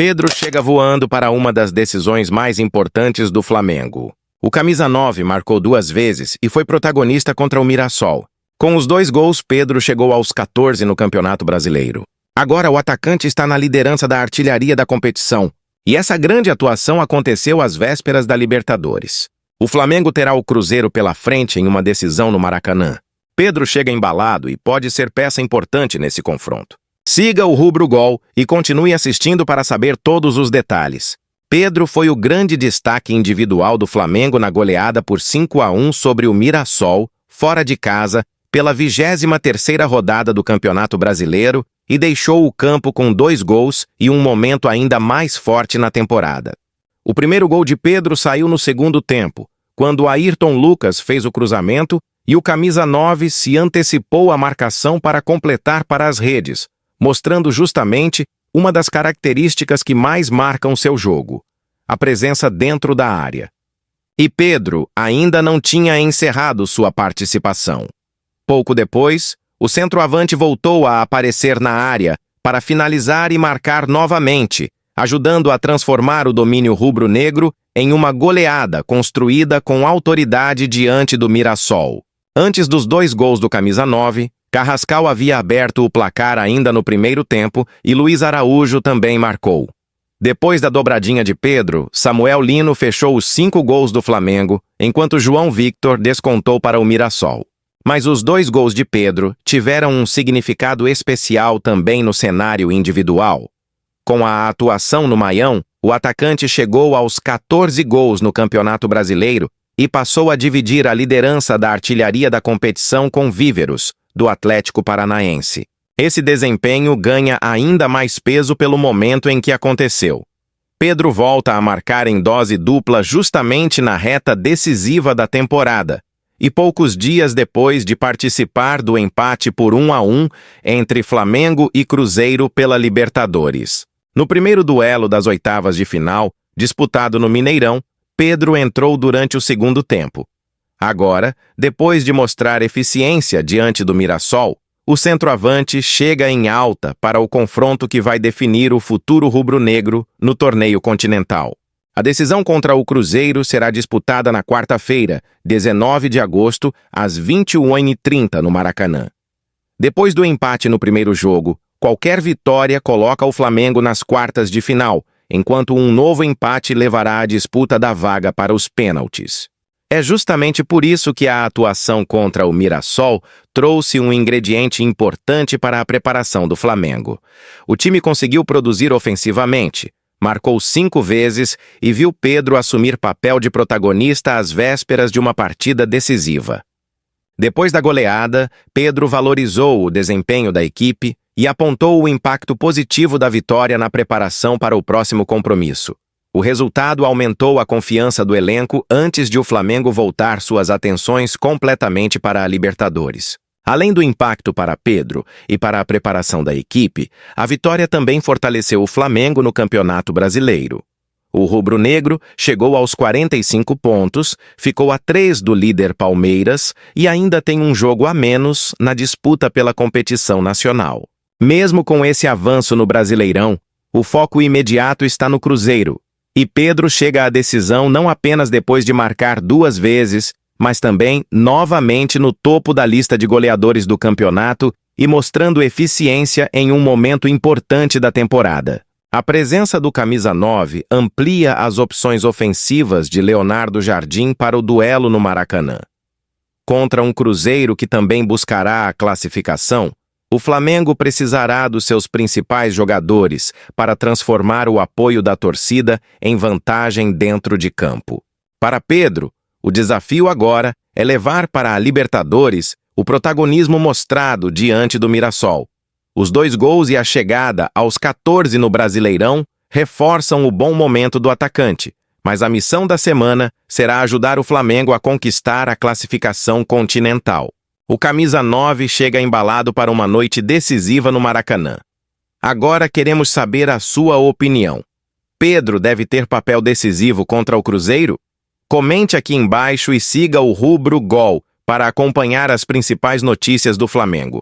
Pedro chega voando para uma das decisões mais importantes do Flamengo. O camisa 9 marcou 2 vezes e foi protagonista contra o Mirassol. Com os 2 gols, Pedro chegou aos 14 no Campeonato Brasileiro. Agora o atacante está na liderança da artilharia da competição. E essa grande atuação aconteceu às vésperas da Libertadores. O Flamengo terá o Cruzeiro pela frente em uma decisão no Maracanã. Pedro chega embalado e pode ser peça importante nesse confronto. Siga o Rubro Gol e continue assistindo para saber todos os detalhes. Pedro foi o grande destaque individual do Flamengo na goleada por 5-1 sobre o Mirassol, fora de casa, pela 23ª rodada do Campeonato Brasileiro e deixou o campo com 2 gols e um momento ainda mais forte na temporada. O primeiro gol de Pedro saiu no segundo tempo, quando Ayrton Lucas fez o cruzamento e o camisa 9 se antecipou à marcação para completar para as redes, mostrando justamente uma das características que mais marcam seu jogo, a presença dentro da área. E Pedro ainda não tinha encerrado sua participação. Pouco depois, o centroavante voltou a aparecer na área para finalizar e marcar novamente, ajudando a transformar o domínio rubro-negro em uma goleada construída com autoridade diante do Mirassol. Antes dos 2 gols do camisa 9, Carrascal havia aberto o placar ainda no primeiro tempo e Luiz Araújo também marcou. Depois da dobradinha de Pedro, Samuel Lino fechou os 5 gols do Flamengo, enquanto João Victor descontou para o Mirassol. Mas os 2 gols de Pedro tiveram um significado especial também no cenário individual. Com a atuação no Maião, o atacante chegou aos 14 gols no Campeonato Brasileiro e passou a dividir a liderança da artilharia da competição com Víveros, do Atlético Paranaense. Esse desempenho ganha ainda mais peso pelo momento em que aconteceu. Pedro volta a marcar em dose dupla justamente na reta decisiva da temporada, e poucos dias depois de participar do empate por 1-1 entre Flamengo e Cruzeiro pela Libertadores. No primeiro duelo das oitavas de final, disputado no Mineirão, Pedro entrou durante o segundo tempo. Agora, depois de mostrar eficiência diante do Mirassol, o centroavante chega em alta para o confronto que vai definir o futuro rubro-negro no torneio continental. A decisão contra o Cruzeiro será disputada na quarta-feira, 19 de agosto, às 21h30 no Maracanã. Depois do empate no primeiro jogo, qualquer vitória coloca o Flamengo nas quartas de final, enquanto um novo empate levará à disputa da vaga para os pênaltis. É justamente por isso que a atuação contra o Mirassol trouxe um ingrediente importante para a preparação do Flamengo. O time conseguiu produzir ofensivamente, marcou 5 vezes e viu Pedro assumir papel de protagonista às vésperas de uma partida decisiva. Depois da goleada, Pedro valorizou o desempenho da equipe e apontou o impacto positivo da vitória na preparação para o próximo compromisso. O resultado aumentou a confiança do elenco antes de o Flamengo voltar suas atenções completamente para a Libertadores. Além do impacto para Pedro e para a preparação da equipe, a vitória também fortaleceu o Flamengo no Campeonato Brasileiro. O rubro-negro chegou aos 45 pontos, ficou a 3 do líder Palmeiras e ainda tem um jogo a menos na disputa pela competição nacional. Mesmo com esse avanço no Brasileirão, o foco imediato está no Cruzeiro, e Pedro chega à decisão não apenas depois de marcar 2 vezes, mas também novamente no topo da lista de goleadores do campeonato e mostrando eficiência em um momento importante da temporada. A presença do camisa 9 amplia as opções ofensivas de Leonardo Jardim para o duelo no Maracanã. Contra um Cruzeiro que também buscará a classificação, o Flamengo precisará dos seus principais jogadores para transformar o apoio da torcida em vantagem dentro de campo. Para Pedro, o desafio agora é levar para a Libertadores o protagonismo mostrado diante do Mirassol. Os 2 gols e a chegada aos 14 no Brasileirão reforçam o bom momento do atacante, mas a missão da semana será ajudar o Flamengo a conquistar a classificação continental. O camisa 9 chega embalado para uma noite decisiva no Maracanã. Agora queremos saber a sua opinião. Pedro deve ter papel decisivo contra o Cruzeiro? Comente aqui embaixo e siga o Rubro Gol para acompanhar as principais notícias do Flamengo.